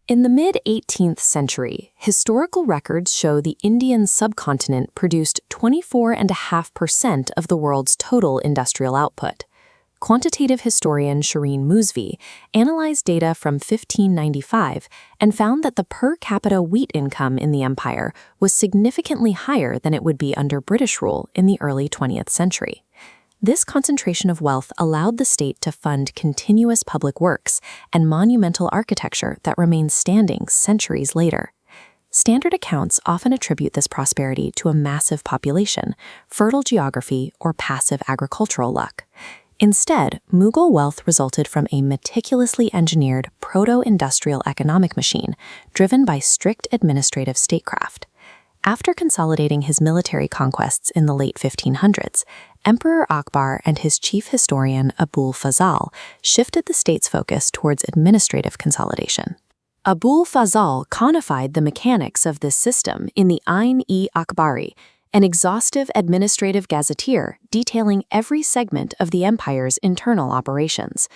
In the mid-18th century, historical records show the Indian subcontinent produced 24.5% of the world's total industrial output. Quantitative historian Shireen Musvi analyzed data from 1595 and found that the per capita wheat income in the empire was significantly higher than it would be under British rule in the early 20th century. This concentration of wealth allowed the state to fund continuous public works and monumental architecture that remains standing centuries later. Standard accounts often attribute this prosperity to a massive population, fertile geography, or passive agricultural luck. Instead, Mughal wealth resulted from a meticulously engineered proto-industrial economic machine driven by strict administrative statecraft. After consolidating his military conquests in the late 1500s, Emperor Akbar and his chief historian Abul Fazal shifted the state's focus towards administrative consolidation. Abul Fazal codified the mechanics of this system in the Ain-e-Akbari, an exhaustive administrative gazetteer detailing every segment of the empire's internal operations.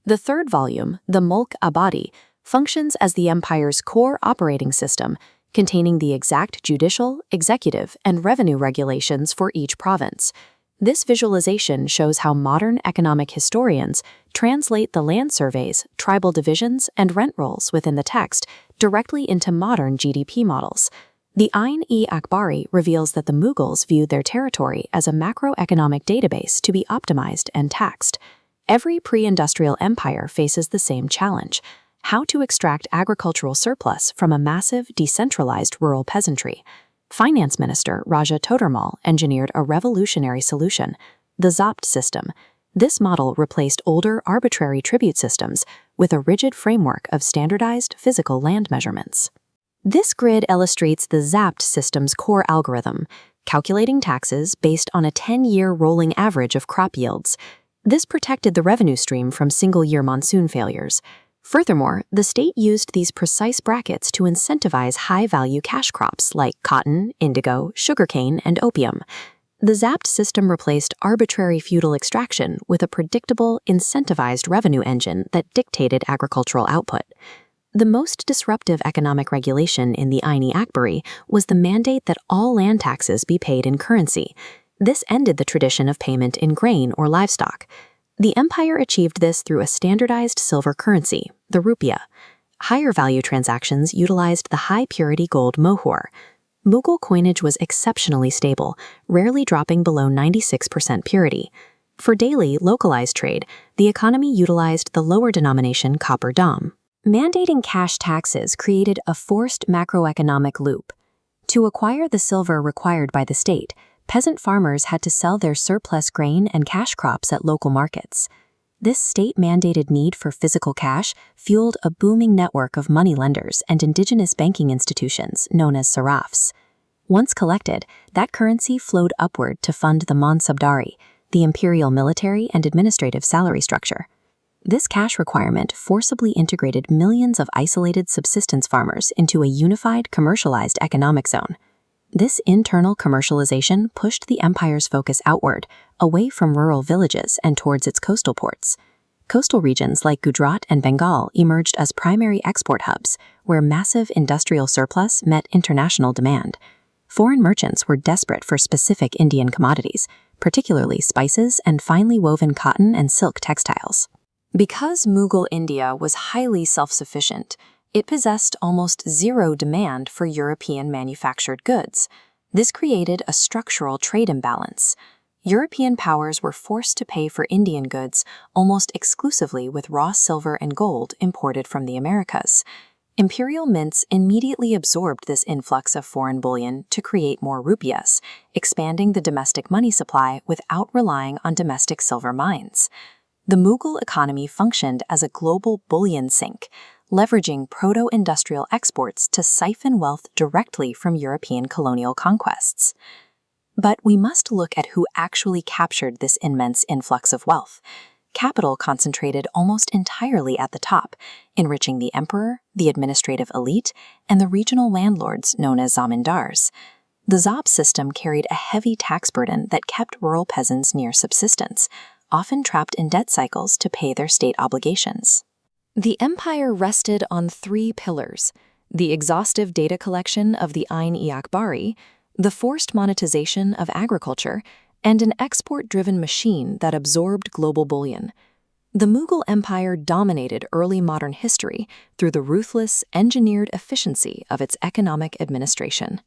The third volume, the Mulk-Abadi, functions as the empire's core operating system, containing the exact judicial, executive, and revenue regulations for each province. This visualization shows how modern economic historians translate the land surveys, tribal divisions, and rent rolls within the text directly into modern GDP models. The Ain-e-Akbari reveals that the Mughals viewed their territory as a macroeconomic database to be optimized and taxed. Every pre-industrial empire faces the same challenge: how to extract agricultural surplus from a massive, decentralized rural peasantry. Finance Minister Raja Todermal engineered a revolutionary solution, the Zabt system. This model replaced older, arbitrary tribute systems with a rigid framework of standardized physical land measurements. This grid illustrates the Zabt system's core algorithm, calculating taxes based on a 10-year rolling average of crop yields. This protected the revenue stream from single-year monsoon failures. Furthermore, the state used these precise brackets to incentivize high-value cash crops like cotton, indigo, sugarcane, and opium. The Zapt system replaced arbitrary feudal extraction with a predictable, incentivized revenue engine that dictated agricultural output. The most disruptive economic regulation in the Ain-e-Akbari was the mandate that all land taxes be paid in currency. This ended the tradition of payment in grain or livestock. The empire achieved this through a standardized silver currency, the rupiah. Higher value transactions utilized the high-purity gold mohur. Mughal coinage was exceptionally stable, rarely dropping below 96% purity. For daily, localized trade, the economy utilized the lower denomination copper dam. Mandating cash taxes created a forced macroeconomic loop. To acquire the silver required by the state, peasant farmers had to sell their surplus grain and cash crops at local markets. This state-mandated need for physical cash fueled a booming network of money lenders and indigenous banking institutions known as sarafs. Once collected, that currency flowed upward to fund the Mansabdari, the imperial military and administrative salary structure. This cash requirement forcibly integrated millions of isolated subsistence farmers into a unified, commercialized economic zone. This internal commercialization pushed the empire's focus outward, away from rural villages and towards its coastal ports. Coastal regions like Gujarat and Bengal emerged as primary export hubs, where massive industrial surplus met international demand. Foreign merchants were desperate for specific Indian commodities, particularly spices and finely woven cotton and silk textiles. Because Mughal India was highly self-sufficient, it possessed almost zero demand for European manufactured goods. This created a structural trade imbalance. European powers were forced to pay for Indian goods almost exclusively with raw silver and gold imported from the Americas. Imperial mints immediately absorbed this influx of foreign bullion to create more rupiahs, expanding the domestic money supply without relying on domestic silver mines. The Mughal economy functioned as a global bullion sink, leveraging proto-industrial exports to siphon wealth directly from European colonial conquests. But we must look at who actually captured this immense influx of wealth. Capital concentrated almost entirely at the top, enriching the emperor, the administrative elite, and the regional landlords known as zamindars. The Zabt system carried a heavy tax burden that kept rural peasants near subsistence, often trapped in debt cycles to pay their state obligations. The empire rested on three pillars: the exhaustive data collection of the Ain-e-Akbari, the forced monetization of agriculture, and an export-driven machine that absorbed global bullion. The Mughal Empire dominated early modern history through the ruthless, engineered efficiency of its economic administration.